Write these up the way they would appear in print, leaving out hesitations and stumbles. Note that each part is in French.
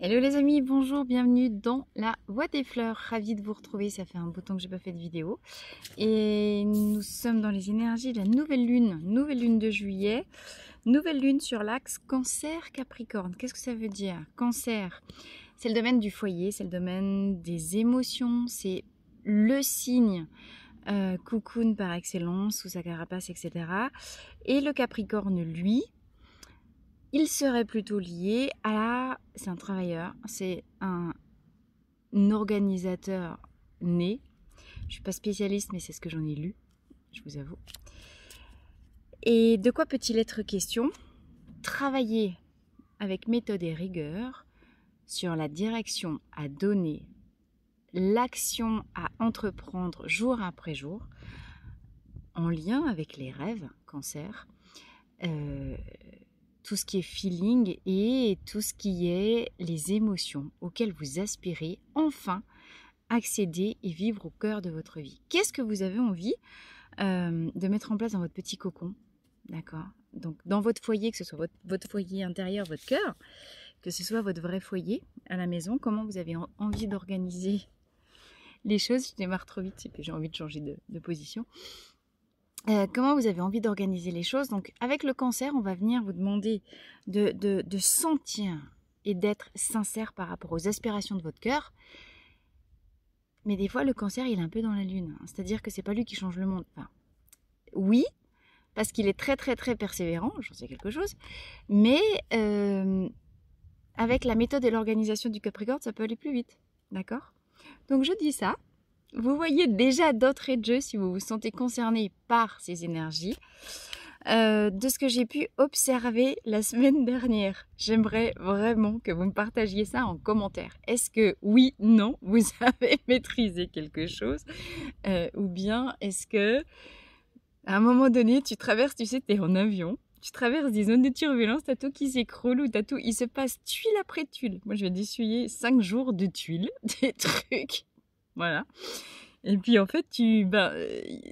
Hello les amis, bonjour, bienvenue dans la Voie des Fleurs. Ravie de vous retrouver, ça fait un beau temps que j'ai pas fait de vidéo. Et nous sommes dans les énergies de la nouvelle lune de juillet. Nouvelle lune sur l'axe Cancer-Capricorne. Qu'est-ce que ça veut dire? Cancer, c'est le domaine du foyer, c'est le domaine des émotions, c'est le signe cocoon par excellence, sous sa carapace, etc. Et le Capricorne, lui, il serait plutôt lié à la... C'est un travailleur, c'est un organisateur né. Je ne suis pas spécialiste, mais c'est ce que j'en ai lu, je vous avoue. Et de quoi peut-il être question? Travailler avec méthode et rigueur sur la direction à donner, l'action à entreprendre jour après jour, en lien avec les rêves, cancer, tout ce qui est feeling et tout ce qui est les émotions auxquelles vous aspirez enfin accéder et vivre au cœur de votre vie. Qu'est-ce que vous avez envie de mettre en place dans votre petit cocon? D'accord? Donc dans votre foyer, que ce soit votre foyer intérieur, votre cœur, que ce soit votre vrai foyer à la maison, comment vous avez envie d'organiser les choses? Je démarre trop vite et puis j'ai envie de changer de position. Comment vous avez envie d'organiser les choses? Donc avec le cancer, on va venir vous demander de sentir et d'être sincère par rapport aux aspirations de votre cœur. Mais des fois, le cancer, il est un peu dans la lune. C'est-à-dire que c'est pas lui qui change le monde. Enfin, oui, parce qu'il est très très très persévérant, j'en sais quelque chose. Mais avec la méthode et l'organisation du Capricorne, ça peut aller plus vite. D'accord? Donc je dis ça. Vous voyez déjà d'entrée de jeu si vous vous sentez concerné par ces énergies. De ce que j'ai pu observer la semaine dernière, j'aimerais vraiment que vous me partagiez ça en commentaire. Est-ce que oui, non, vous avez maîtrisé quelque chose ou bien est-ce que à un moment donné, tu traverses, tu sais, tu es en avion, tu traverses des zones de turbulence, t'as tout qui s'écroule ou t'as tout, il se passe tuile après tuile. Moi, je vais d'essuyer 5 jours de tuiles, des trucs. Voilà. Et puis en fait,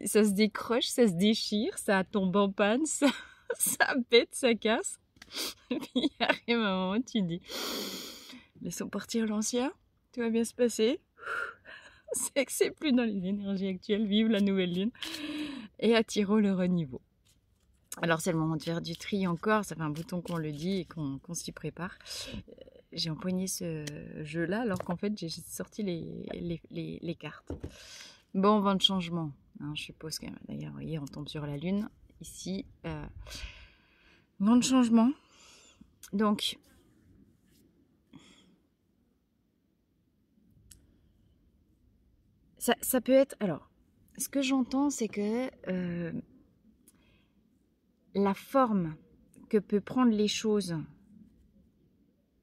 ça se décroche, ça se déchire, ça tombe en panne, ça pète, ça casse. Et puis il arrive un moment, tu dis, laissons partir l'ancien, tout va bien se passer. C'est que c'est plus dans les énergies actuelles, vive la nouvelle lune. Et attirons le reniveau. Alors c'est le moment de faire du tri encore, ça fait un bouton qu'on le dit et qu'on s'y prépare. J'ai empoigné ce jeu-là alors qu'en fait j'ai sorti les cartes. Bon, vent de changement, hein, je suppose que d'ailleurs, vous voyez, on tombe sur la lune ici. Vent de changement. Donc, ça peut être... Alors, ce que j'entends, c'est que la forme que peut prendre les choses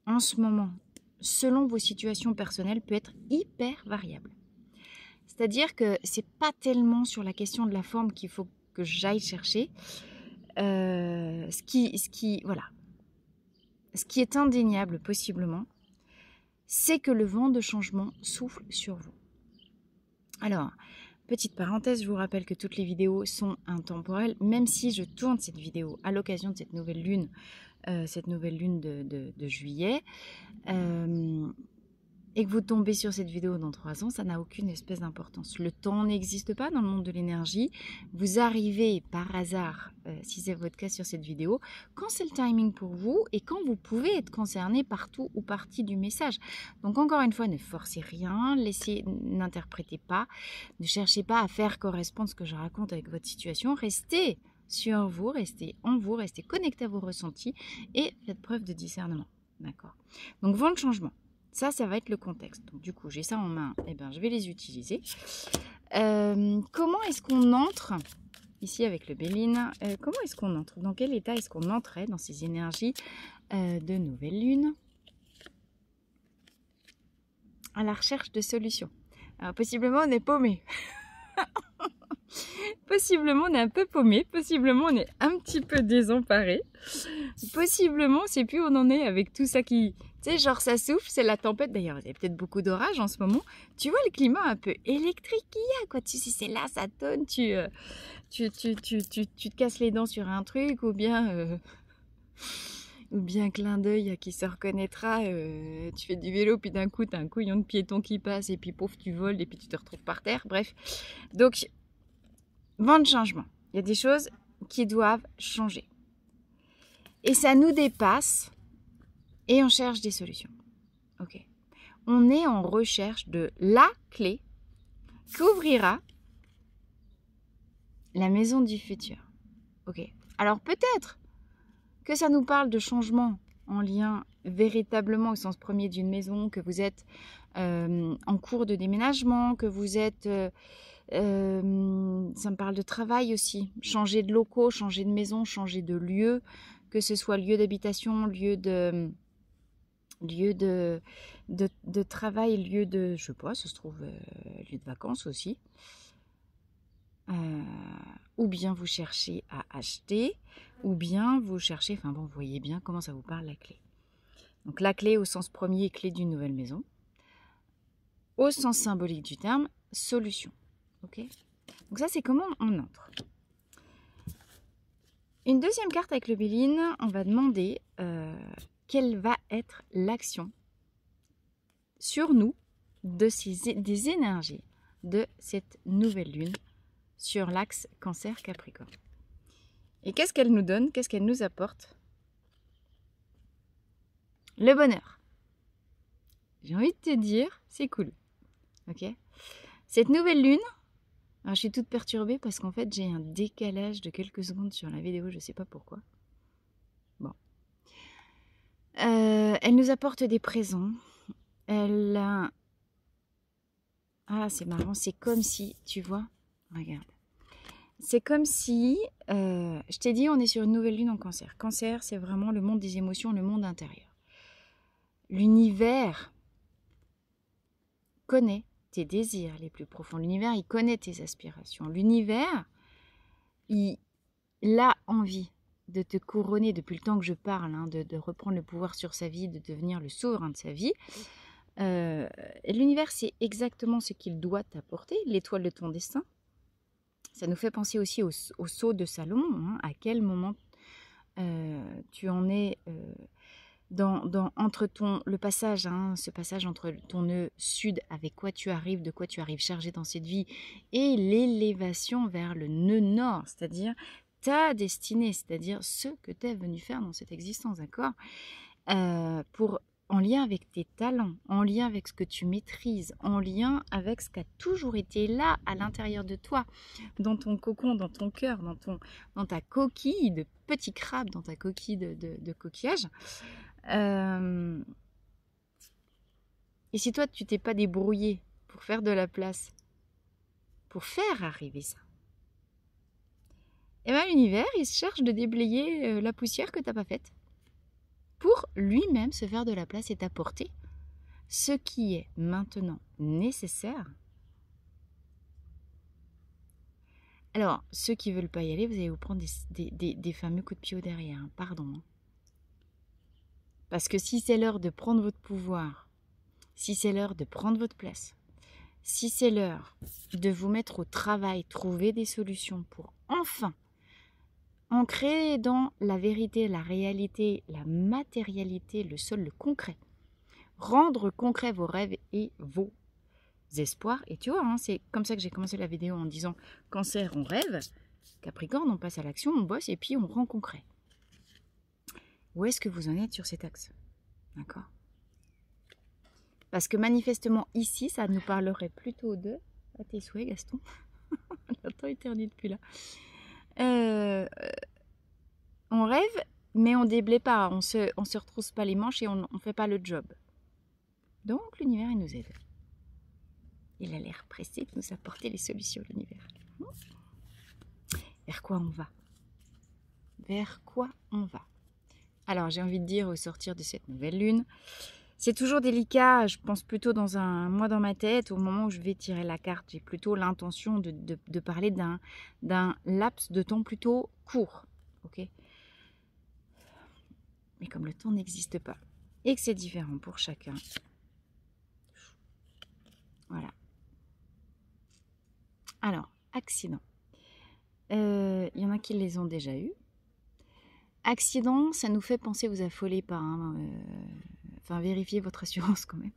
en ce moment, selon vos situations personnelles, peut être hyper variable. C'est-à-dire que c'est pas tellement sur la question de la forme qu'il faut que j'aille chercher. Ce qui est indéniable possiblement, c'est que le vent de changement souffle sur vous. Alors, petite parenthèse, je vous rappelle que toutes les vidéos sont intemporelles, même si je tourne cette vidéo à l'occasion de cette nouvelle lune de juillet, et que vous tombez sur cette vidéo dans 3 ans, ça n'a aucune espèce d'importance. Le temps n'existe pas dans le monde de l'énergie. Vous arrivez par hasard, si c'est votre cas sur cette vidéo, quand c'est le timing pour vous et quand vous pouvez être concerné par tout ou partie du message. Donc encore une fois, ne forcez rien, n'interprétez pas, ne cherchez pas à faire correspondre ce que je raconte avec votre situation. Restez sur vous, restez en vous, restez connecté à vos ressentis et faites preuve de discernement. D'accord? Donc vent de changement. Ça va être le contexte. Donc du coup, j'ai ça en main, et je vais les utiliser. Comment est-ce qu'on entre, ici avec le Béline, comment est-ce qu'on entre? Dans quel état est-ce qu'on entrait dans ces énergies de nouvelle lune? À la recherche de solutions. Alors possiblement, on est paumé. Possiblement, on est un peu paumé. Possiblement, on est un petit peu désemparé. Possiblement, on ne sait plus où on en est avec tout ça qui... Tu sais, genre ça souffle, c'est la tempête. D'ailleurs, il y a peut-être beaucoup d'orages en ce moment. Tu vois le climat un peu électrique qu'il y a, quoi. Tu sais, c'est là, ça tonne, tu te casses les dents sur un truc ou bien... Ou bien clin d'œil à qui se reconnaîtra, tu fais du vélo, puis d'un coup, tu as un couillon de piéton qui passe, et puis pauvre, tu voles, et puis tu te retrouves par terre. Bref, donc, vent de changement. Il y a des choses qui doivent changer. Et ça nous dépasse, et on cherche des solutions. Ok. On est en recherche de la clé qu'ouvrira la maison du futur. Ok. Alors peut-être que ça nous parle de changement en lien véritablement au sens premier d'une maison, que vous êtes en cours de déménagement, que vous êtes... ça me parle de travail aussi. Changer de locaux, changer de maison, changer de lieu, que ce soit lieu d'habitation, lieu de travail, lieu de... Je sais pas, ça se trouve, lieu de vacances aussi. Ou bien vous cherchez à acheter, ou bien vous cherchez, enfin bon, vous voyez bien comment ça vous parle la clé. Donc la clé au sens premier, clé d'une nouvelle maison. Au sens symbolique du terme, solution. Ok. Donc ça, c'est comment on entre. Une deuxième carte avec le Béline, on va demander quelle va être l'action sur nous des énergies de cette nouvelle lune sur l'axe Cancer-Capricorne. Et qu'est-ce qu'elle nous donne? Qu'est-ce qu'elle nous apporte? Le bonheur. J'ai envie de te dire, c'est cool. Ok. Cette nouvelle lune, alors je suis toute perturbée parce qu'en fait j'ai un décalage de quelques secondes sur la vidéo, je ne sais pas pourquoi. Bon. Elle nous apporte des présents. Ah, c'est marrant, c'est comme si, tu vois, regarde. C'est comme si, je t'ai dit, on est sur une nouvelle lune en Cancer. Cancer, c'est vraiment le monde des émotions, le monde intérieur. L'univers connaît tes désirs les plus profonds. L'univers, il connaît tes aspirations. L'univers, il a envie de te couronner depuis le temps que je parle, hein, de reprendre le pouvoir sur sa vie, de devenir le souverain de sa vie. L'univers, c'est exactement ce qu'il doit t'apporter, l'étoile de ton destin. Ça nous fait penser aussi au saut de Salomon, hein, à quel moment tu en es entre le passage, hein, ce passage entre ton nœud sud avec quoi tu arrives, de quoi tu arrives chargé dans cette vie, et l'élévation vers le nœud nord, c'est-à-dire ta destinée, c'est-à-dire ce que tu es venu faire dans cette existence, d'accord, en lien avec tes talents, en lien avec ce que tu maîtrises, en lien avec ce qui a toujours été là à l'intérieur de toi, dans ton cocon, dans ton cœur, dans ta coquille de petit crabe, dans ta coquille de coquillage. Et si toi, tu t'es pas débrouillé pour faire de la place, pour faire arriver ça, et bien l'univers, il se charge de déblayer la poussière que tu n'as pas faite, pour lui-même se faire de la place et t'apporter ce qui est maintenant nécessaire. Alors, ceux qui ne veulent pas y aller, vous allez vous prendre des fameux coups de pied au derrière, hein, pardon. Hein. Parce que si c'est l'heure de prendre votre pouvoir, si c'est l'heure de prendre votre place, si c'est l'heure de vous mettre au travail, trouver des solutions pour enfin ancrer dans la vérité, la réalité, la matérialité, le sol, le concret, rendre concret vos rêves et vos espoirs. Et tu vois, hein, c'est comme ça que j'ai commencé la vidéo en disant Cancer, on rêve, Capricorne, on passe à l'action, on bosse et puis on rend concret. Où est-ce que vous en êtes sur cet axe? D'accord? Parce que manifestement ici, ça nous parlerait plutôt de... À tes souhaits, Gaston. Le temps éternué depuis là. On rêve, mais on déblaye pas. On se retrousse pas les manches et on ne fait pas le job. Donc l'univers, il nous aide. Il a l'air pressé de nous apporter les solutions, l'univers. Vers quoi on va? Vers quoi on va? Alors, j'ai envie de dire, au sortir de cette nouvelle lune, c'est toujours délicat, je pense plutôt moi dans ma tête, au moment où je vais tirer la carte, j'ai plutôt l'intention de parler d'un laps de temps plutôt court, ok? Mais comme le temps n'existe pas, et que c'est différent pour chacun, voilà. Alors, accident. Il y en a qui les ont déjà eus. accident, ça nous fait penser, vous affolez pas, hein, enfin vérifiez votre assurance quand même,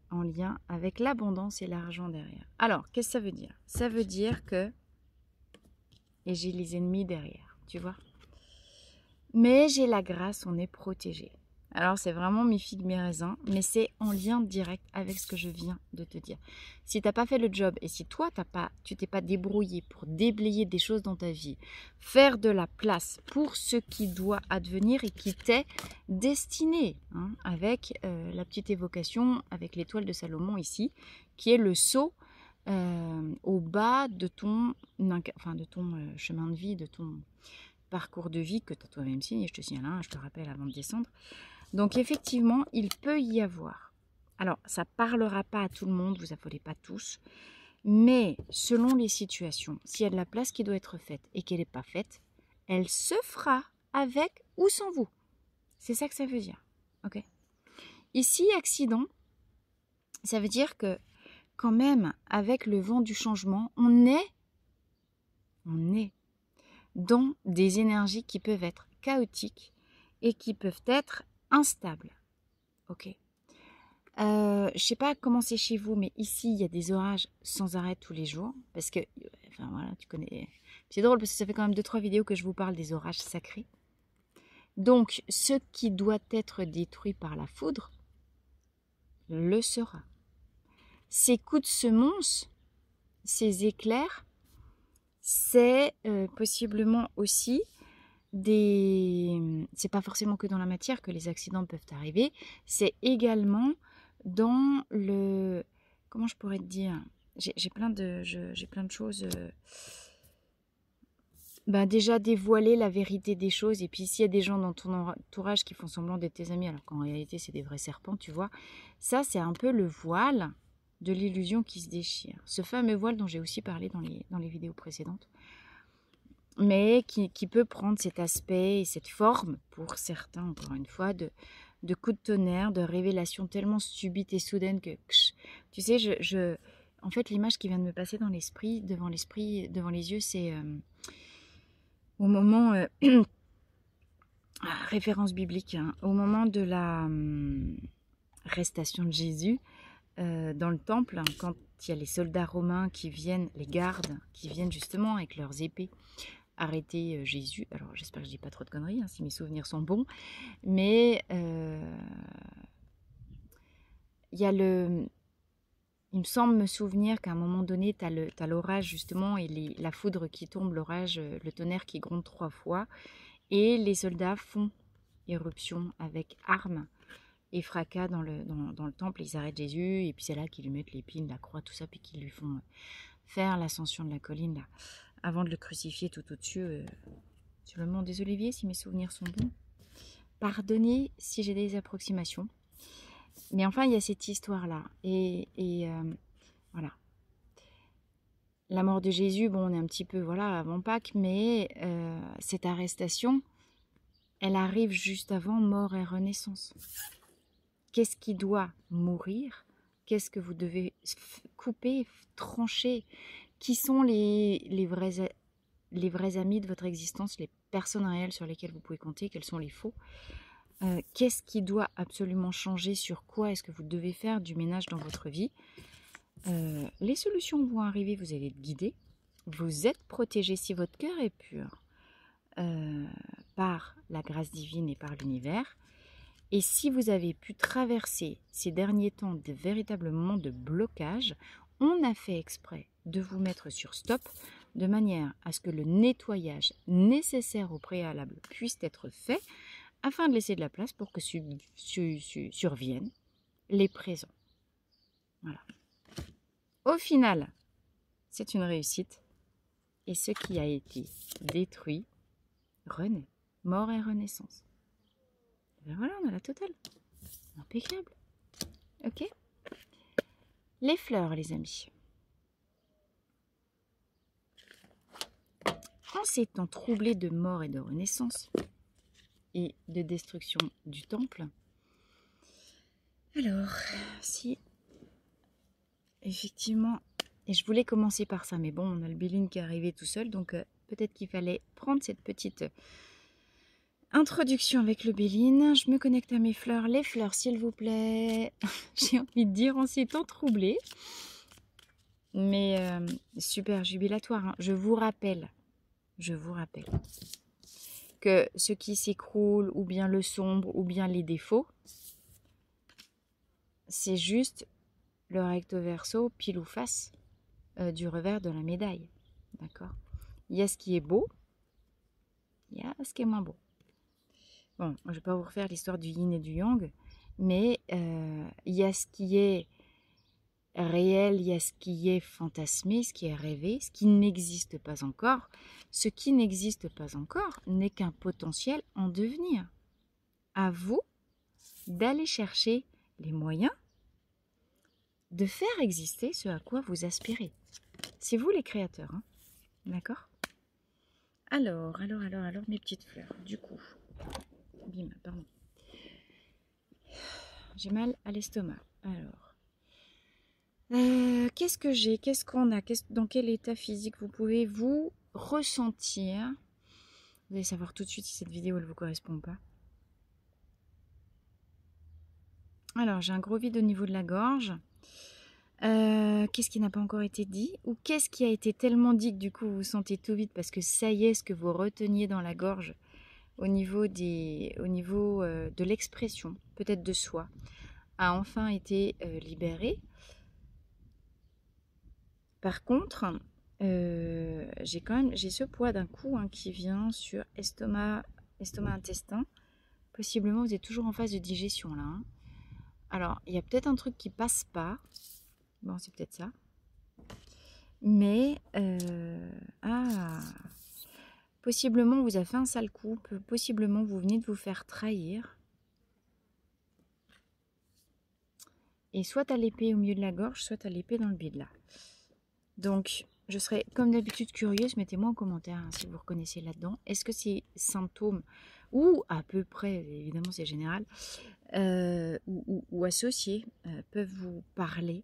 en lien avec l'abondance et l'argent derrière. Alors, qu'est-ce que ça veut dire? Ça veut dire que, et j'ai les ennemis derrière, tu vois. Mais j'ai la grâce, on est protégé. Alors c'est vraiment mes figues, mes raisins, mais c'est en lien direct avec ce que je viens de te dire. Si tu n'as pas fait le job et si toi tu t'es pas débrouillé pour déblayer des choses dans ta vie, faire de la place pour ce qui doit advenir et qui t'est destiné, hein, avec la petite évocation avec l'étoile de Salomon ici, qui est le sceau au bas de ton chemin de vie, de ton parcours de vie que tu as toi-même signé, je te signale, hein, je te rappelle avant de descendre. Donc effectivement, il peut y avoir. Alors, ça ne parlera pas à tout le monde, vous affolez pas tous, mais selon les situations, s'il y a de la place qui doit être faite et qu'elle n'est pas faite, elle se fera avec ou sans vous. C'est ça que ça veut dire. Ok. Ici, accident, ça veut dire que quand même, avec le vent du changement, on est dans des énergies qui peuvent être chaotiques et qui peuvent être instables. Ok. Je sais pas comment c'est chez vous, mais ici, il y a des orages sans arrêt tous les jours. Parce que, enfin voilà, tu connais. C'est drôle parce que ça fait quand même 2-3 vidéos que je vous parle des orages sacrés. Donc, ce qui doit être détruit par la foudre le sera. Ces coups de semonce, ces éclairs, c'est possiblement aussi c'est pas forcément que dans la matière que les accidents peuvent arriver, c'est également dans le, comment je pourrais te dire, j'ai plein de choses, déjà dévoiler la vérité des choses, et puis s'il y a des gens dans ton entourage qui font semblant d'être tes amis alors qu'en réalité c'est des vrais serpents, tu vois, ça c'est un peu le voile de l'illusion qui se déchire, ce fameux voile dont j'ai aussi parlé dans les vidéos précédentes, mais qui peut prendre cet aspect et cette forme, pour certains, encore une fois, de coups de tonnerre, de révélation tellement subite et soudaine que, tu sais, en fait, l'image qui vient de me passer dans l'esprit, devant les yeux, c'est au moment, référence biblique, hein, au moment de la arrestation de Jésus dans le temple, hein, quand il y a les soldats romains qui viennent, les gardes, qui viennent justement avec leurs épées, arrêter Jésus. Alors j'espère que je dis pas trop de conneries, hein, si mes souvenirs sont bons, mais il me semble me souvenir qu'à un moment donné, tu as l'orage justement et la foudre qui tombe, l'orage, le tonnerre qui gronde 3 fois, et les soldats font éruption avec armes et fracas dans le temple. Ils arrêtent Jésus et puis c'est là qu'ils lui mettent l'épine, la croix, tout ça, puis qu'ils lui font faire l'ascension de la colline là, avant de le crucifier tout au-dessus sur le mont des Oliviers, si mes souvenirs sont bons. Pardonnez si j'ai des approximations. Mais enfin, il y a cette histoire-là. Et voilà. La mort de Jésus, bon, on est un petit peu, voilà, avant Pâques, mais cette arrestation, elle arrive juste avant mort et renaissance. Qu'est-ce qui doit mourir? Qu'est-ce que vous devez couper, trancher? Qui sont les vrais amis de votre existence, les personnes réelles sur lesquelles vous pouvez compter, quels sont les faux? Qu'est-ce qui doit absolument changer? Sur quoi est-ce que vous devez faire du ménage dans votre vie? Les solutions vont arriver, vous allez être guidé. Vous êtes protégé si votre cœur est pur par la grâce divine et par l'univers. Et si vous avez pu traverser ces derniers temps de véritables moments de blocage, on a fait exprès de vous mettre sur stop de manière à ce que le nettoyage nécessaire au préalable puisse être fait afin de laisser de la place pour que surviennent les présents. Voilà. Au final, c'est une réussite et ce qui a été détruit renaît, mort et renaissance. Et ben voilà, on a la totale. Impeccable. Ok. Les fleurs, les amis. En ces temps troublés de mort et de renaissance et de destruction du temple, alors, si effectivement, et je voulais commencer par ça, mais bon, on a le billing qui est arrivé tout seul, donc Peut-être qu'il fallait prendre cette petite introduction avec le Béline. Je me connecte à mes fleurs. Les fleurs, s'il vous plaît. J'ai envie de dire en ces temps troublés. Mais super jubilatoire. Hein. Je vous rappelle que ce qui s'écroule, ou bien le sombre, ou bien les défauts, c'est juste le recto verso, pile ou face, du revers de la médaille. D'accord? Il y a ce qui est beau, il y a ce qui est moins beau. Bon, je ne vais pas vous refaire l'histoire du yin et du yang, mais il y a ce qui est réel, il y a ce qui est fantasmé, ce qui est rêvé, ce qui n'existe pas encore. Ce qui n'existe pas encore n'est qu'un potentiel en devenir. À vous d'aller chercher les moyens de faire exister ce à quoi vous aspirez. C'est vous les créateurs, hein. D'accord? Alors, mes petites fleurs, du coup. Bim, pardon. J'ai mal à l'estomac. Alors, qu'est-ce que j'ai? Qu'est-ce qu'on a? Dans quel état physique vous pouvez vous ressentir? Vous allez savoir tout de suite si cette vidéo ne vous correspond ou pas. Alors, j'ai un gros vide au niveau de la gorge. Qu'est-ce qui n'a pas encore été dit? Ou qu'est-ce qui a été tellement dit que du coup vous vous sentez tout vide parce que ça y est, ce que vous reteniez dans la gorge au niveau de l'expression, peut-être de soi, a enfin été libéré. Par contre, j'ai ce poids d'un coup hein, qui vient sur estomac, intestin. Possiblement, vous êtes toujours en phase de digestion là. Hein. Alors, il y a peut-être un truc qui passe pas. Bon, c'est peut-être ça. Mais, possiblement, vous avez fait un sale coup. Possiblement, vous venez de vous faire trahir. Et soit à l'épée au milieu de la gorge, soit à l'épée dans le bide là. Donc, je serais comme d'habitude curieuse, mettez-moi en commentaire hein, si vous reconnaissez là-dedans. Est-ce que ces symptômes, ou à peu près, évidemment c'est général, ou associés, peuvent vous parler?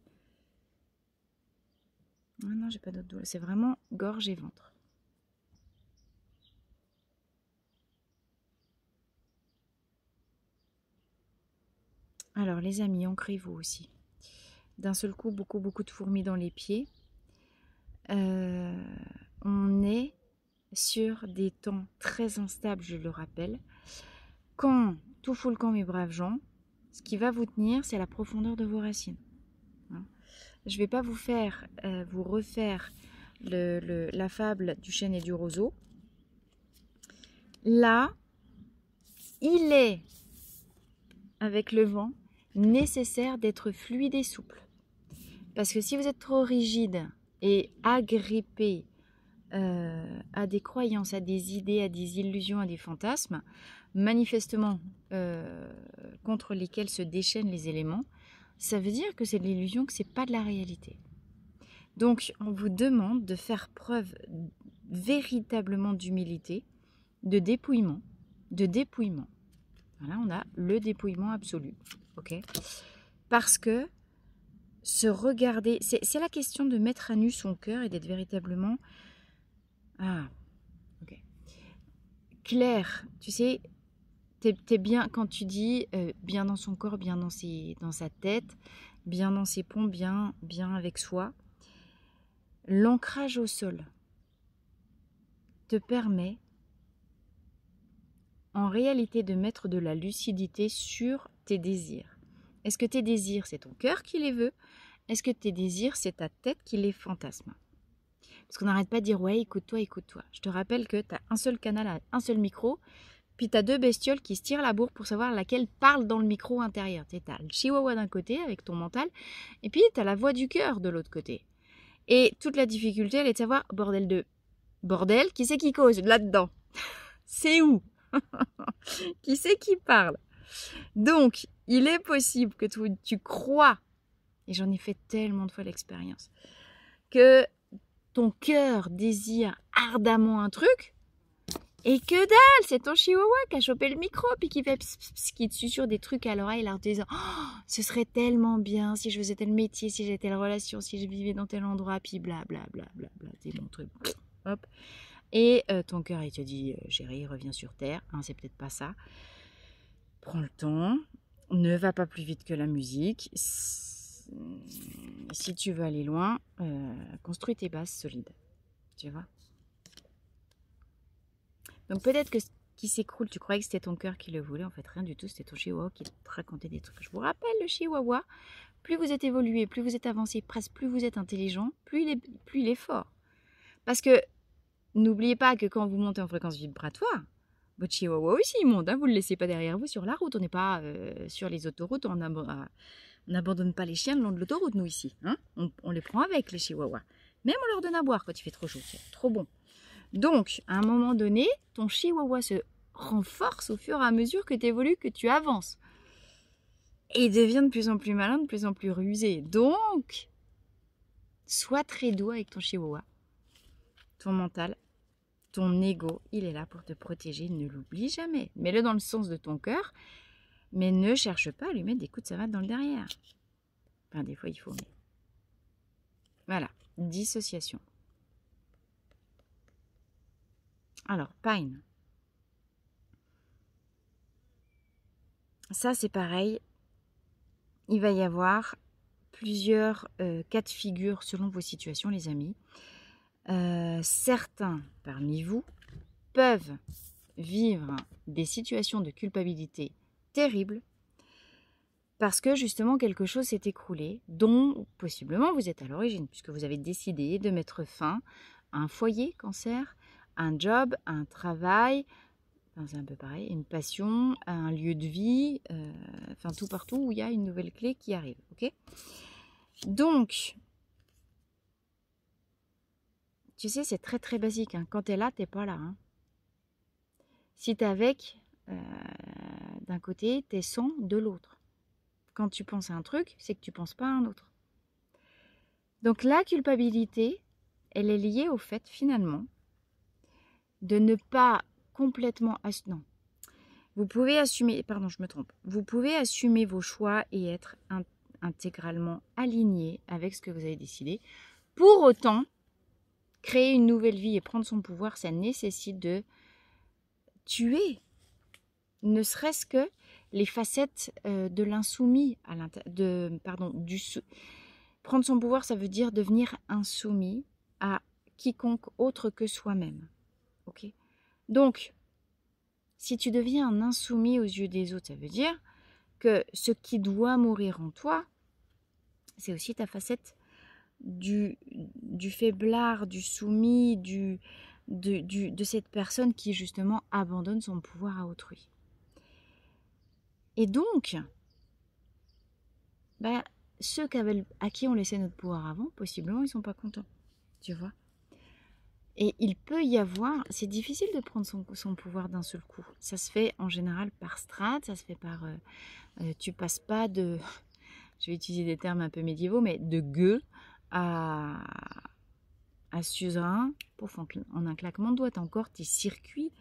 Ah non, j'ai pas d'autre douleur. C'est vraiment gorge et ventre. Alors, les amis, ancrez-vous aussi. D'un seul coup, beaucoup de fourmis dans les pieds. On est sur des temps très instables, je le rappelle. Quand tout fout le camp, mes braves gens, ce qui va vous tenir, c'est la profondeur de vos racines. Hein. Je ne vais pas vous faire, vous refaire la fable du chêne et du roseau. Là, il est, avec le vent, nécessaire d'être fluide et souple. Parce que si vous êtes trop rigide et agrippé à des croyances, à des idées, à des illusions, à des fantasmes, manifestement contre lesquels se déchaînent les éléments, ça veut dire que c'est de l'illusion, que c'est pas de la réalité. Donc, on vous demande de faire preuve véritablement d'humilité, de dépouillement. Voilà, on a le dépouillement absolu, ok? Parce que se regarder, c'est la question de mettre à nu son cœur et d'être véritablement clair. Tu sais, t'es bien quand tu dis bien dans son corps, bien dans sa tête, bien dans ses ponts, bien avec soi. L'ancrage au sol te permet en réalité de mettre de la lucidité sur tes désirs. Est-ce que tes désirs, c'est ton cœur qui les veut? Est-ce que tes désirs, c'est ta tête qui les fantasme? Parce qu'on n'arrête pas de dire, ouais, écoute-toi. Je te rappelle que tu as un seul canal, un seul micro, puis tu as deux bestioles qui se tirent la bourre pour savoir laquelle parle dans le micro intérieur. Tu as le chihuahua d'un côté avec ton mental, et puis tu as la voix du cœur de l'autre côté. Et toute la difficulté, elle est de savoir, bordel, qui c'est qui cause là-dedans? C'est où? Qui c'est qui parle? Donc, il est possible que tu crois, et j'en ai fait tellement de fois l'expérience, que ton cœur désire ardemment un truc, et que dalle, c'est ton chihuahua qui a chopé le micro, puis qui fait qui te susurre des trucs à l'oreille, en te disant oh, ce serait tellement bien si je faisais tel métier, si j'avais telle relation, si je vivais dans tel endroit, puis blablabla, c'est mon truc. Hop. Et ton cœur, il te dit, chérie, reviens sur Terre. Hein, c'est peut-être pas ça. Prends le temps. Ne va pas plus vite que la musique. Si tu veux aller loin, construis tes bases solides. Tu vois. Donc peut-être que ce qui s'écroule, tu croyais que c'était ton cœur qui le voulait. En fait, rien du tout. C'était ton chihuahua qui te racontait des trucs. Je vous rappelle, le chihuahua, plus vous êtes évolué, plus vous êtes avancé, presque plus vous êtes intelligent, plus il est fort. Parce que n'oubliez pas que quand vous montez en fréquence vibratoire, votre chihuahua aussi il monte. Hein, vous ne le laissez pas derrière vous sur la route. On n'est pas sur les autoroutes. On n'abandonne pas les chiens le long de l'autoroute, nous, ici. Hein, on les prend avec, les chihuahuas. Même on leur donne à boire quand il fait trop chaud. C'est trop bon. Donc, à un moment donné, ton chihuahua se renforce au fur et à mesure que tu évolues, que tu avances. Et il devient de plus en plus malin, de plus en plus rusé. Donc, sois très doux avec ton chihuahua. Ton mental, ton ego, il est là pour te protéger. Ne l'oublie jamais. Mets-le dans le sens de ton cœur, mais ne cherche pas à lui mettre des coups de savate dans le derrière. Enfin, des fois, il faut, mais... Voilà, dissociation. Alors, Pine. Ça, c'est pareil. Il va y avoir plusieurs cas de figure selon vos situations, les amis. Certains parmi vous peuvent vivre des situations de culpabilité terribles parce que justement quelque chose s'est écroulé dont possiblement vous êtes à l'origine puisque vous avez décidé de mettre fin à un foyer cancer, à un job, à un travail, enfin, c'est un peu pareil, une passion, à un lieu de vie, enfin tout partout où il y a une nouvelle clé qui arrive, ok? Donc, tu sais, c'est très très basique. Hein. Quand tu es là, tu n'es pas là. Hein. Si tu es avec, d'un côté, tu es sans de l'autre. Quand tu penses à un truc, c'est que tu ne penses pas à un autre. Donc la culpabilité, elle est liée au fait finalement de ne pas complètement... Non. Vous pouvez assumer... Pardon, je me trompe. Vous pouvez assumer vos choix et être intégralement aligné avec ce que vous avez décidé. Pour autant... Créer une nouvelle vie et prendre son pouvoir, ça nécessite de tuer, ne serait-ce que les facettes de l'insoumis, prendre son pouvoir, ça veut dire devenir insoumis à quiconque autre que soi-même. Ok ? Donc, si tu deviens un insoumis aux yeux des autres, ça veut dire que ce qui doit mourir en toi, c'est aussi ta facette du faiblard, du soumis, de cette personne qui justement abandonne son pouvoir à autrui. Et donc, ceux à qui on laissait notre pouvoir avant, possiblement ils ne sont pas contents, tu vois. Et il peut y avoir, c'est difficile de prendre son pouvoir d'un seul coup. Ça se fait en général par strate, ça se fait par, tu passes pas de, je vais utiliser des termes un peu médiévaux, mais de gueux à suzerain, en un claquement de doigts. Tu as encore tes circuits,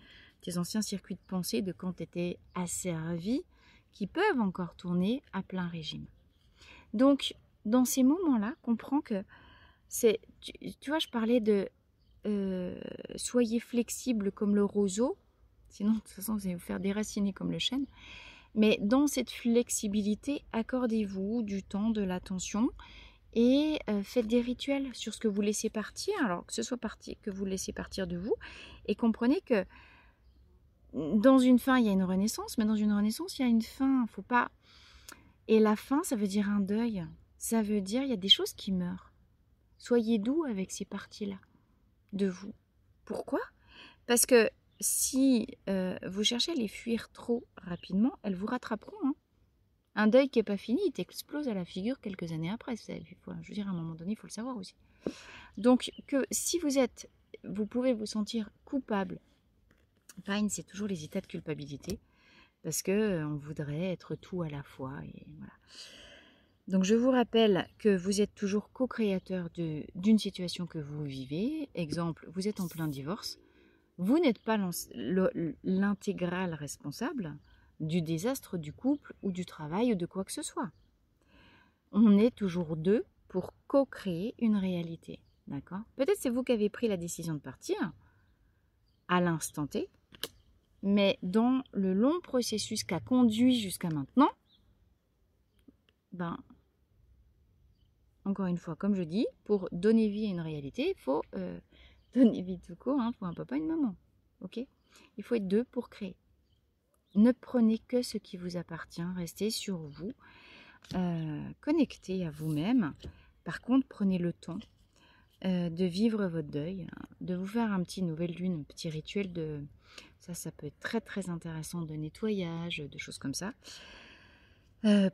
tes anciens circuits de pensée de quand tu étais asservi, qui peuvent encore tourner à plein régime. Donc, dans ces moments-là, comprends que tu vois, je parlais de soyez flexible comme le roseau, sinon de toute façon vous allez vous faire déraciner comme le chêne. Mais dans cette flexibilité, accordez-vous du temps, de l'attention et faites des rituels sur ce que vous laissez partir, alors que ce soit que vous laissez partir de vous, et comprenez que dans une fin, il y a une renaissance, mais dans une renaissance, il y a une fin. Faut pas... Et la fin, ça veut dire un deuil. Ça veut dire il y a des choses qui meurent. Soyez doux avec ces parties-là de vous. Pourquoi ? Parce que si vous cherchez à les fuir trop rapidement, elles vous rattraperont. Hein. Un deuil qui n'est pas fini, il t'explose à la figure quelques années après. Je veux dire, à un moment donné, il faut le savoir aussi. Donc, que si vous pouvez vous sentir coupable. Pine, c'est toujours les états de culpabilité, parce que on voudrait être tout à la fois. Et voilà. Donc, je vous rappelle que vous êtes toujours co-créateur d'une situation que vous vivez. Exemple, vous êtes en plein divorce. Vous n'êtes pas l'intégral responsable du désastre du couple ou du travail ou de quoi que ce soit. On est toujours deux pour co-créer une réalité. D'accord ? Peut-être c'est vous qui avez pris la décision de partir, à l'instant T, mais dans le long processus qu'a conduit jusqu'à maintenant, ben, encore une fois, comme je dis, pour donner vie à une réalité, il faut donner vie tout court, il faut un papa et une maman. Ok? Il faut être deux pour créer. Ne prenez que ce qui vous appartient, restez sur vous, connectez à vous-même. Par contre, prenez le temps de vivre votre deuil, de vous faire un petit nouvelle lune, un petit rituel de... Ça peut être très très intéressant, de nettoyage, de choses comme ça.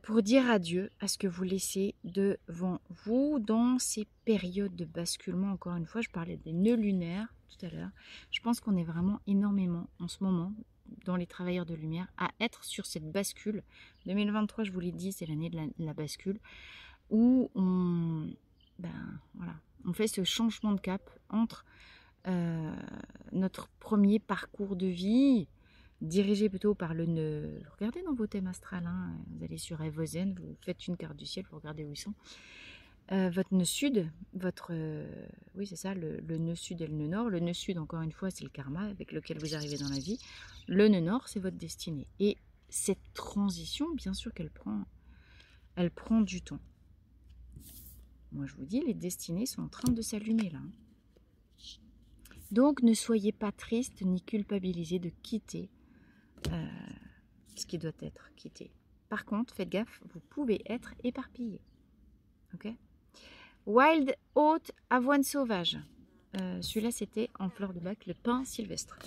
Pour dire adieu à ce que vous laissez devant vous dans ces périodes de basculement. Encore une fois, je parlais des nœuds lunaires tout à l'heure. Je pense qu'on est vraiment énormément en ce moment, dans les travailleurs de lumière, à être sur cette bascule. 2023, je vous l'ai dit, c'est l'année de la bascule, où on fait ce changement de cap entre notre premier parcours de vie, dirigé plutôt par le nœud. Regardez dans vos thèmes astrales, vous allez sur Evozen, vous faites une carte du ciel, vous regardez où ils sont. Votre nœud sud, oui c'est ça, le nœud sud et le nœud nord. Le nœud sud, encore une fois, c'est le karma avec lequel vous arrivez dans la vie. Le nœud nord, c'est votre destinée. Et cette transition, bien sûr qu'elle prend du temps. Moi, je vous dis, les destinées sont en train de s'allumer là. Donc, ne soyez pas triste ni culpabilisé de quitter ce qui doit être quitté. Par contre, faites gaffe, vous pouvez être éparpillé. Ok? Wild Oat, avoine sauvage. Celui-là, c'était en fleur de bac, le pin sylvestre.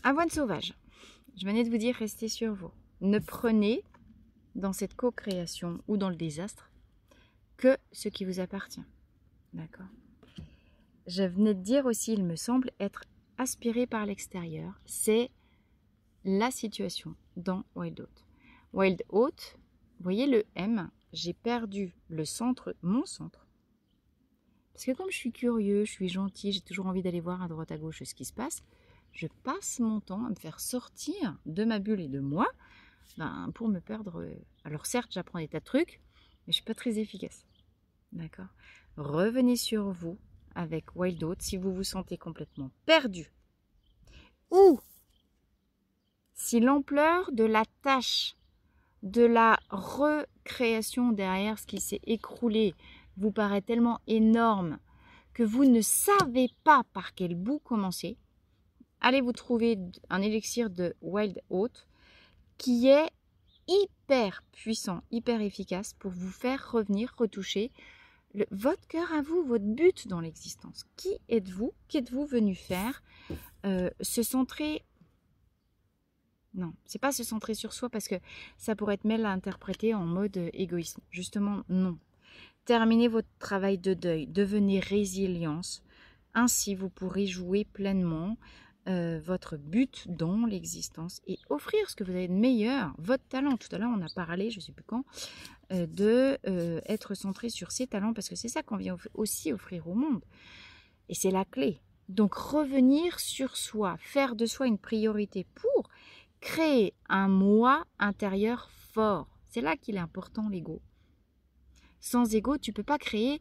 Avoine sauvage. Je venais de vous dire, restez sur vous. Ne prenez dans cette co-création ou dans le désastre que ce qui vous appartient. D'accord? Je venais de dire aussi, il me semble, être aspiré par l'extérieur. C'est la situation dans Wild Oat. Wild Oat, vous voyez le M, j'ai perdu le centre, mon centre. Parce que comme je suis curieux, je suis gentil, j'ai toujours envie d'aller voir à droite à gauche ce qui se passe, je passe mon temps à me faire sortir de ma bulle et de moi pour me perdre. Alors certes, j'apprends des tas de trucs, mais je ne suis pas très efficace. D'accord? Revenez sur vous avec Wild Oat si vous vous sentez complètement perdu. Ou si l'ampleur de la tâche, de la recréation derrière ce qui s'est écroulé vous paraît tellement énorme que vous ne savez pas par quel bout commencer, allez vous trouver un élixir de Wild Oat qui est hyper puissant, hyper efficace pour vous faire revenir, retoucher votre cœur à vous, votre but dans l'existence. Qui êtes-vous? Qu'êtes-vous venu faire? Se centrer... Non, c'est pas se centrer sur soi parce que ça pourrait être mal à interpréter en mode égoïsme. Justement, non. Terminez votre travail de deuil, devenez résilience. Ainsi, vous pourrez jouer pleinement votre but dans l'existence et offrir ce que vous avez de meilleur, votre talent. Tout à l'heure, on a parlé, je ne sais plus quand, être centré sur ses talents parce que c'est ça qu'on vient aussi offrir au monde. Et c'est la clé. Donc, revenir sur soi, faire de soi une priorité pour créer un moi intérieur fort. C'est là qu'il est important, l'ego. Sans ego, tu ne peux pas créer,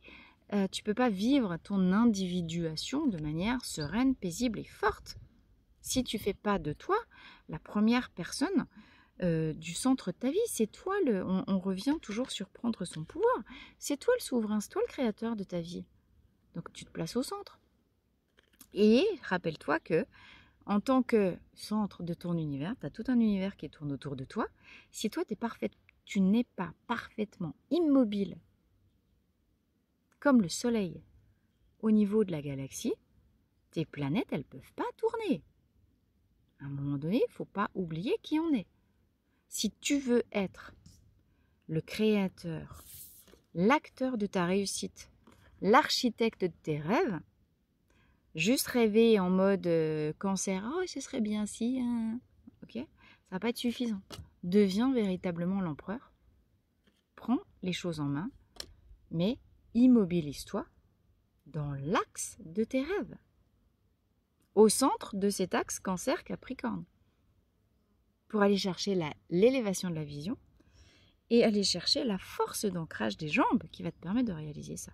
tu ne peux pas vivre ton individuation de manière sereine, paisible et forte. Si tu ne fais pas de toi la première personne du centre de ta vie, c'est toi, on revient toujours sur prendre son pouvoir. C'est toi le souverain, c'est toi le créateur de ta vie. Donc tu te places au centre. Et rappelle-toi que en tant que centre de ton univers, tu as tout un univers qui tourne autour de toi. Si toi, tu n'es pas parfaitement immobile, comme le soleil au niveau de la galaxie, tes planètes, elles ne peuvent pas tourner. À un moment donné, il ne faut pas oublier qui on est. Si tu veux être le créateur, l'acteur de ta réussite, l'architecte de tes rêves, juste rêver en mode cancer, oh ce serait bien si, ok, ça va pas être suffisant. Deviens véritablement l'empereur, prends les choses en main, mais immobilise-toi dans l'axe de tes rêves, au centre de cet axe cancer-capricorne, pour aller chercher l'élévation de la vision et aller chercher la force d'ancrage des jambes qui va te permettre de réaliser ça.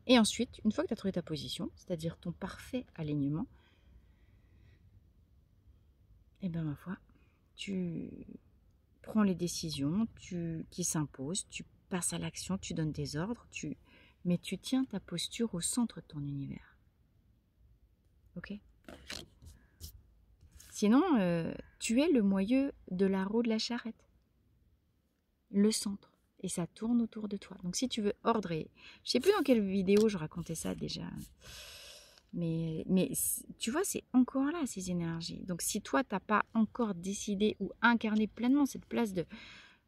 Et ensuite, une fois que tu as trouvé ta position, c'est-à-dire ton parfait alignement, et bien ma foi, tu prends les décisions qui s'imposent, tu passes à l'action, tu donnes des ordres, mais tu tiens ta posture au centre de ton univers. Ok? Sinon, tu es le moyeu de la roue de la charrette. Le centre. Et ça tourne autour de toi. Donc si tu veux ordrer, je ne sais plus dans quelle vidéo je racontais ça déjà, mais tu vois, c'est encore là ces énergies. Donc si toi, tu n'as pas encore décidé ou incarné pleinement cette place de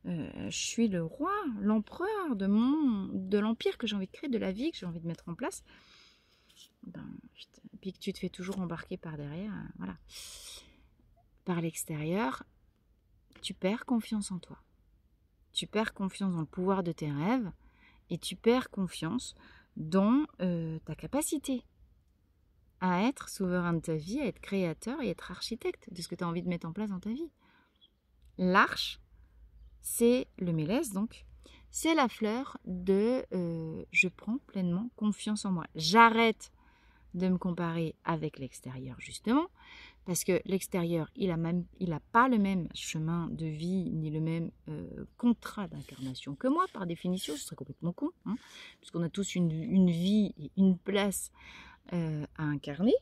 je suis le roi, l'empereur de l'empire que j'ai envie de créer, de la vie que j'ai envie de mettre en place, puis que tu te fais toujours embarquer par derrière, voilà, par l'extérieur, tu perds confiance en toi. Tu perds confiance dans le pouvoir de tes rêves et tu perds confiance dans ta capacité à être souverain de ta vie, à être créateur et être architecte de ce que tu as envie de mettre en place dans ta vie. L'arche, c'est le mélèze, donc, c'est la fleur de je prends pleinement confiance en moi. J'arrête de me comparer avec l'extérieur, justement, parce que l'extérieur, il a pas le même chemin de vie, ni le même contrat d'incarnation que moi, par définition, ce serait complètement con, hein, puisqu'on a tous une vie et une place à incarner.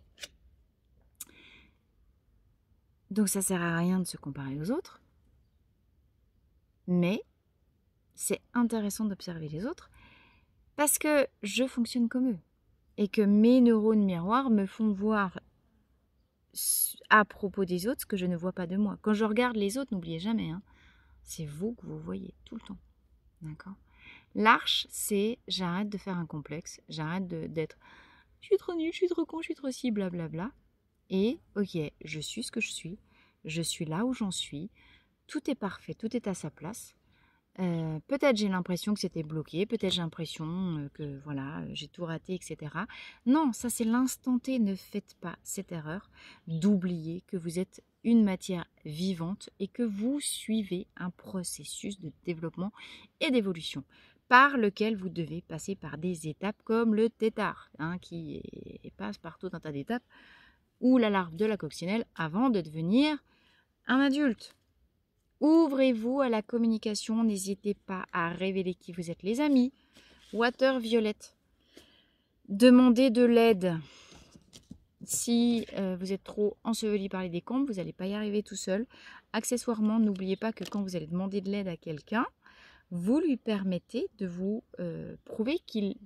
Donc ça sert à rien de se comparer aux autres, mais c'est intéressant d'observer les autres, parce que je fonctionne comme eux, et que mes neurones miroirs me font voir à propos des autres ce que je ne vois pas de moi. Quand je regarde les autres, n'oubliez jamais, hein, c'est vous que vous voyez tout le temps. D'accord? L'arche, c'est j'arrête de faire un complexe, j'arrête d'être je suis trop nulle, je suis trop con, je suis trop ci, blablabla. Et ok, je suis ce que je suis là où j'en suis, tout est parfait, tout est à sa place. Peut-être j'ai l'impression que c'était bloqué, peut-être j'ai l'impression que voilà, j'ai tout raté, etc. Non, ça c'est l'instant T, ne faites pas cette erreur d'oublier que vous êtes une matière vivante et que vous suivez un processus de développement et d'évolution par lequel vous devez passer par des étapes comme le tétard, hein, qui passe par tout un tas d'étapes, ou la larve de la coccinelle avant de devenir un adulte. Ouvrez-vous à la communication, n'hésitez pas à révéler qui vous êtes, les amis. Water Violette. Demandez de l'aide. Si vous êtes trop enseveli par les décombres, vous n'allez pas y arriver tout seul. Accessoirement, n'oubliez pas que quand vous allez demander de l'aide à quelqu'un, vous lui permettez de vous prouver qu'il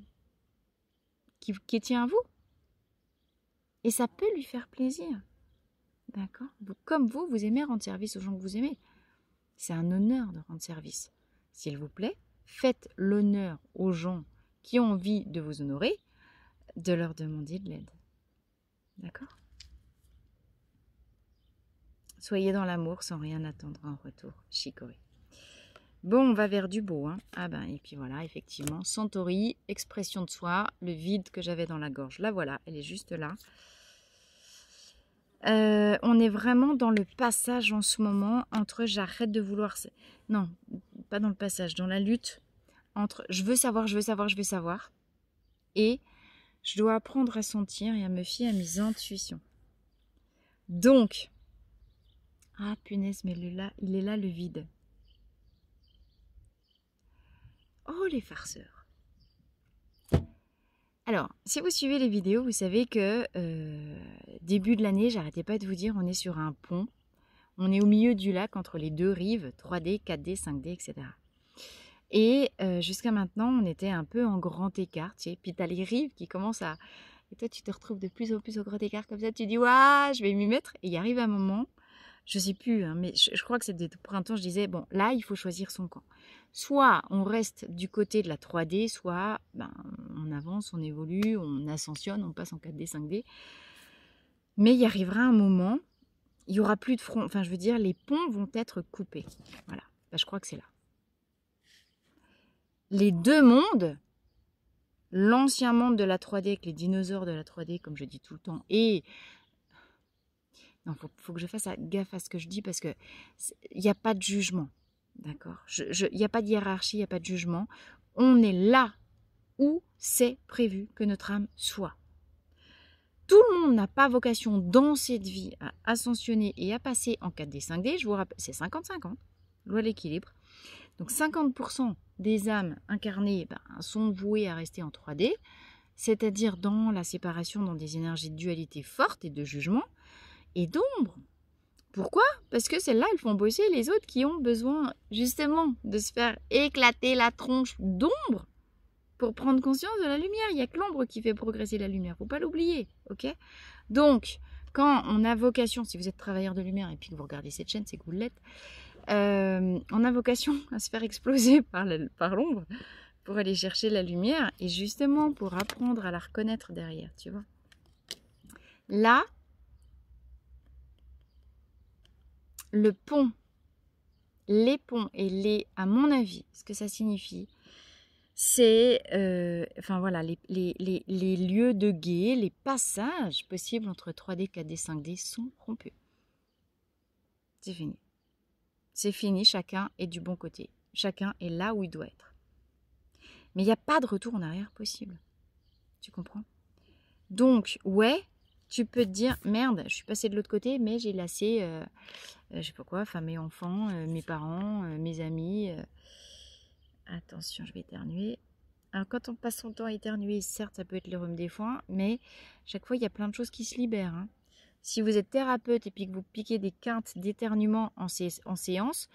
tient à vous. Et ça peut lui faire plaisir. D'accord? Comme vous aimez rendre service aux gens que vous aimez. C'est un honneur de rendre service. S'il vous plaît, faites l'honneur aux gens qui ont envie de vous honorer, de leur demander de l'aide. D'accord? Soyez dans l'amour sans rien attendre en retour. Chicorée. Bon, on va vers du beau. Hein. Ah ben, et puis voilà, effectivement, Centauri, expression de soi, le vide que j'avais dans la gorge. Là, voilà, elle est juste là. On est vraiment dans le passage en ce moment entre j'arrête de vouloir... Non, pas dans le passage, dans la lutte entre je veux savoir et je dois apprendre à sentir et à me fier à mes intuitions. Donc, ah punaise, mais il est là le vide. Oh les farceurs. Alors, si vous suivez les vidéos, vous savez que début de l'année, j'arrêtais pas de vous dire, on est sur un pont. On est au milieu du lac entre les deux rives, 3D, 4D, 5D, etc. Et jusqu'à maintenant, on était un peu en grand écart. Tu sais. Puis tu as les rives qui commencent à... Et toi, tu te retrouves de plus en plus au grand écart comme ça. Tu dis, waouh, je vais m'y mettre. Et il arrive un moment, je sais plus, hein, mais je crois que c'était au printemps, je disais, bon, là, il faut choisir son camp. Soit on reste du côté de la 3D, soit on avance, on évolue, on ascensionne, on passe en 4D, 5D. Mais il arrivera un moment, il n'y aura plus de front. Enfin, je veux dire, les ponts vont être coupés. Voilà, je crois que c'est là. Les deux mondes, l'ancien monde de la 3D avec les dinosaures de la 3D, comme je dis tout le temps, et... Non, faut que je fasse gaffe à ce que je dis parce que il n'y a pas de jugement, d'accord? Il n'y a pas de hiérarchie, il n'y a pas de jugement. On est là où c'est prévu que notre âme soit. Tout le monde n'a pas vocation dans cette vie à ascensionner et à passer en 4D, 5D. Je vous rappelle, c'est 50-50, loi de l'équilibre. Donc 50% des âmes incarnées sont vouées à rester en 3D, c'est-à-dire dans la séparation, dans des énergies de dualité fortes et de jugement et d'ombre. Pourquoi? Parce que celles-là, elles font bosser les autres qui ont besoin justement de se faire éclater la tronche d'ombre pour prendre conscience de la lumière. Il n'y a que l'ombre qui fait progresser la lumière, faut pas l'oublier, ok? Donc, quand on a vocation, si vous êtes travailleur de lumière et puis que vous regardez cette chaîne, c'est que vous l'êtes, on a vocation à se faire exploser par l'ombre pour aller chercher la lumière et justement pour apprendre à la reconnaître derrière, tu vois. Là, le pont, les ponts et les, à mon avis, ce que ça signifie, c'est, enfin voilà, les lieux de guet, les passages possibles entre 3D, 4D, 5D sont rompus. C'est fini. C'est fini, chacun est du bon côté. Chacun est là où il doit être. Mais il n'y a pas de retour en arrière possible. Tu comprends? Donc, ouais, tu peux te dire, merde, je suis passée de l'autre côté, mais j'ai lassé, je sais pas quoi, enfin mes enfants, mes parents, mes amis. Attention, je vais éternuer. Alors, quand on passe son temps à éternuer, certes, ça peut être le rhume des foins, mais chaque fois, il y a plein de choses qui se libèrent. Hein. Si vous êtes thérapeute et puis que vous piquez des quintes d'éternuement en séance,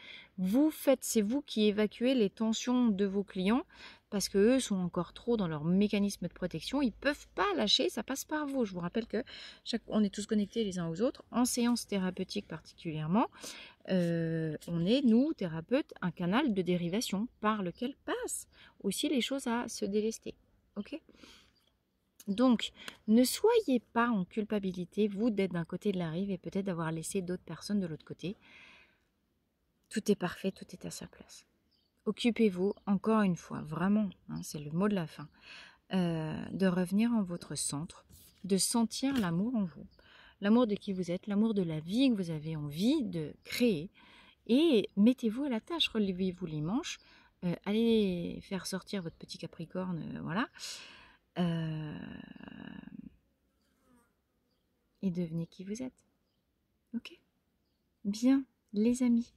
c'est vous qui évacuez les tensions de vos clients parce qu'eux sont encore trop dans leur mécanisme de protection. Ils ne peuvent pas lâcher, ça passe par vous. Je vous rappelle que on est tous connectés les uns aux autres, en séance thérapeutique particulièrement. On est, nous, thérapeutes, un canal de dérivation par lequel passent aussi les choses à se délester. Ok ? Donc, ne soyez pas en culpabilité, vous, d'être d'un côté de la rive et peut-être d'avoir laissé d'autres personnes de l'autre côté. Tout est parfait, tout est à sa place. Occupez-vous, encore une fois, vraiment, hein, c'est le mot de la fin, de revenir en votre centre, de sentir l'amour en vous, l'amour de qui vous êtes, l'amour de la vie que vous avez envie de créer, et mettez-vous à la tâche, relevez-vous les manches, allez faire sortir votre petit Capricorne, voilà, et devenez qui vous êtes. Ok? Bien, les amis.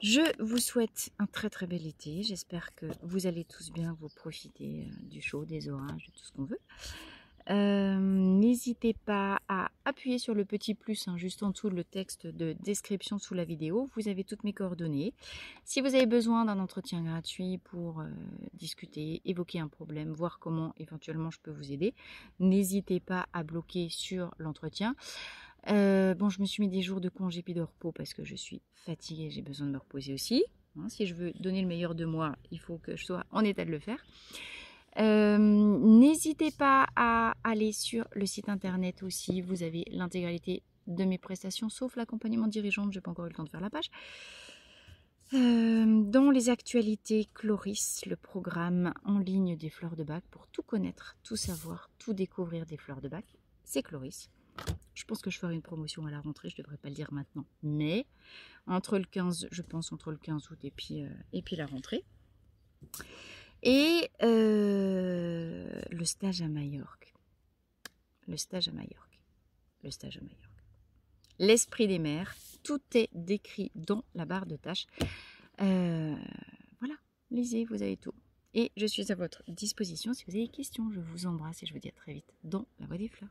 Je vous souhaite un très très bel été. J'espère que vous allez tous bien, vous profiter du chaud, des orages, de tout ce qu'on veut. N'hésitez pas à appuyer sur le petit plus hein, juste en dessous le texte de description sous la vidéo. Vous avez toutes mes coordonnées. Si vous avez besoin d'un entretien gratuit pour discuter, évoquer un problème, voir comment éventuellement je peux vous aider, n'hésitez pas à bloquer sur l'entretien. Bon, je me suis mis des jours de congé puis de repos parce que je suis fatiguée, j'ai besoin de me reposer aussi. Hein, si je veux donner le meilleur de moi, il faut que je sois en état de le faire. N'hésitez pas à aller sur le site internet aussi, vous avez l'intégralité de mes prestations sauf l'accompagnement dirigeante, j'ai pas encore eu le temps de faire la page. Dans les actualités, Chloris, le programme en ligne des fleurs de bac pour tout connaître, tout savoir, tout découvrir des fleurs de bac, c'est Chloris. Je pense que je ferai une promotion à la rentrée, je devrais pas le dire maintenant, mais entre le 15, je pense entre le 15 août et puis la rentrée. Et le stage à Majorque. L'esprit des mers, tout est décrit dans la barre de tâches. Voilà, lisez, vous avez tout. Et je suis à votre disposition si vous avez des questions. Je vous embrasse et je vous dis à très vite dans la Voie des Fleurs.